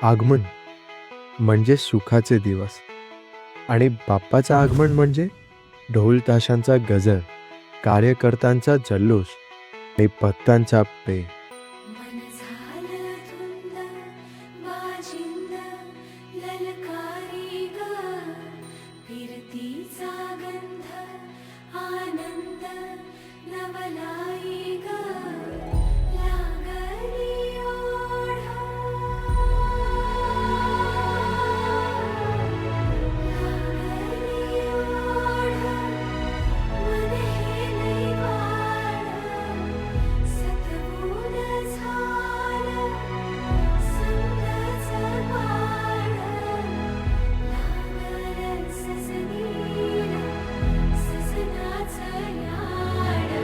आगमन म्हणजे सुखाचे दिवस आणि बाप्पाचं आगमन म्हणजे ढोल ताशांचा गजर, कार्यकर्त्यांचा जल्लोष आणि भक्तांचा प्रेम. मन झालं धुंद वाजिंद ललकारी ग फिरतीचा गंध आनंद नवलाई ग लागली ओढ लागली ओढ मन हे वाढ सतबून झालं समजाचं बाळ लागलं सजनीला सजनाचं याड.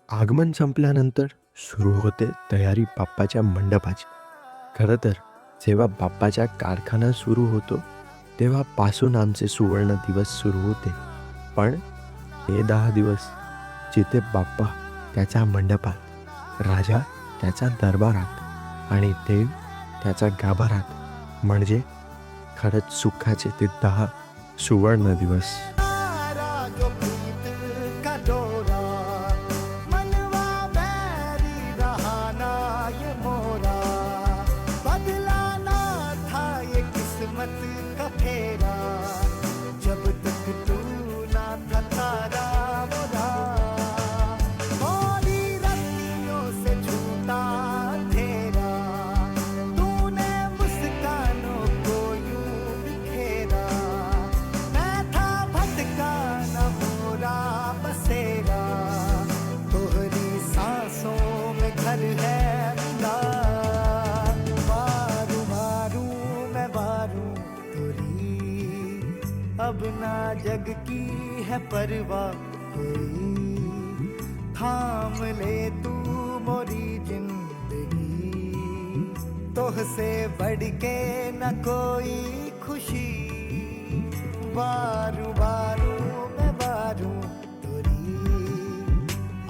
आगमन संपल्यानंतर सुरू होते तयारी बाप्पाच्या मंडपाची. खरं तर जेव्हा बाप्पाचा कारखाना सुरू होतो तेव्हापासून आमचे सुवर्ण दिवस सुरू होते. पण हे 10 दिवस जिथे बाप्पा त्याच्या मंडपात, राजा त्याच्या दरबारात आणि देव त्याच्या गाभारात, म्हणजे खरंच सुखाचे ते 10 सुवर्ण दिवस. जब तक तू ना था तारा मोरा, मौली रत्तियों से छूटा अंधेरा, तूने मुस्कानों को यूं बिखेरा, मैं था भटका न मोरा बसेरा, तोहरी सांसों में घर है मेरा, मारू मारू मैं मारू तोरी, अब ना जग की है परवाह कोई, थाम ले तू मोरी जिंदगी, तोहसे बढ़ के न कोई खुशी, बारू बारू मैं बारू तोरी,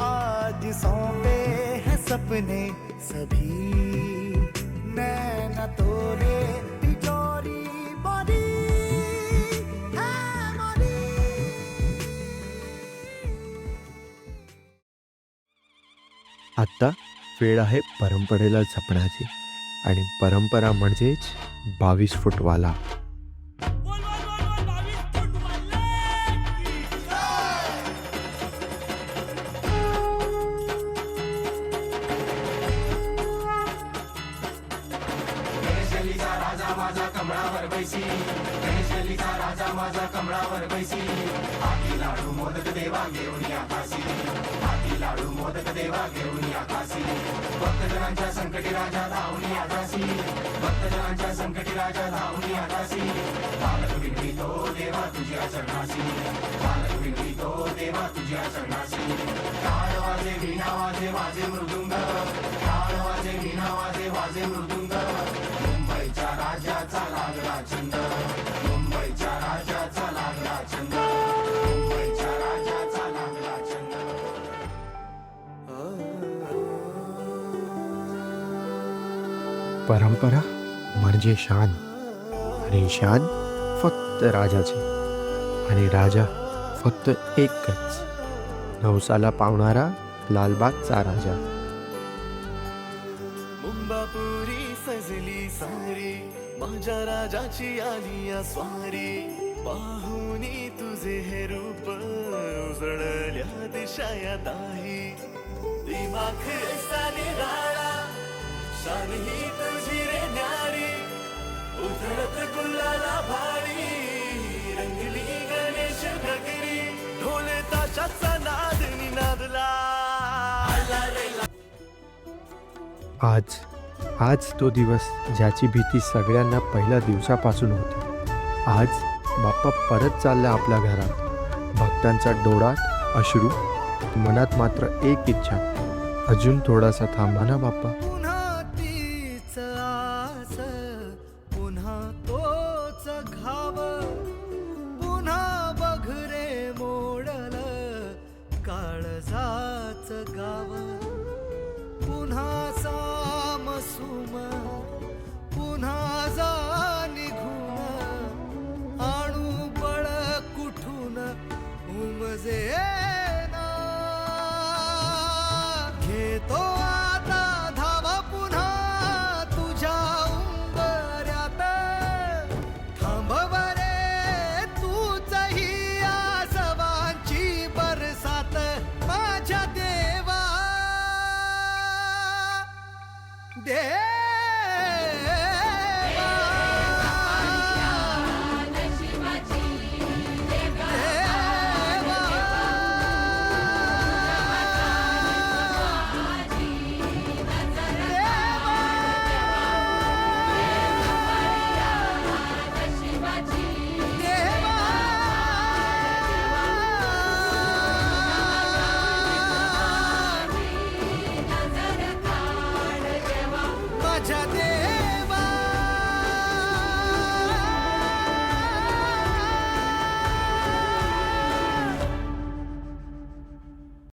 आज सौंपे हैं सपने सभी, नैना तोरे तिजोरी मोरी है मोरी. आत्ता वेळ आहे परंपरेला जपण्याची आणि परंपरा म्हणजेच 22 फूटवाला. परंपरा म्हणजे शान आणि शान फक्त राजाची आणि राजा फक्त एकच, नवसाला पावणारा लालबागचा राजा. मुंबापुरी सजली सारी, माझ्या राजाची आली या स्वारी, पाहुनी तुझे हे रूप उजळल्या दिशा या दाही, दिमाख ऐसा निराळा, शान ही तुझी रे न्यारी, उधळत गुलाला भारी, रंगली गणेश नगरी, ढोल ताशाचा नाद निनादला. आज तो दिवस ज्याची भीती सगळ्यांना पहिल्या दिवसापासून होती. आज बाप्पा परत चालला आपल्या घरात. भक्तांचा डोळ्यात अश्रू, मनात मात्र एक इच्छा, अजून थोडासा थांबा ना बाप्पा. पुन्हा तीच आस, पुन्हा तोच घाव, पुन्हा सामसुम पुन्हा जा निघून आणू बळ कुठून उमजे ना घेतो आता धावा पुन्हा तुझ्या उंबऱ्यात थांब बरे तूचही आसवांची बरसात माझ्या देवा दे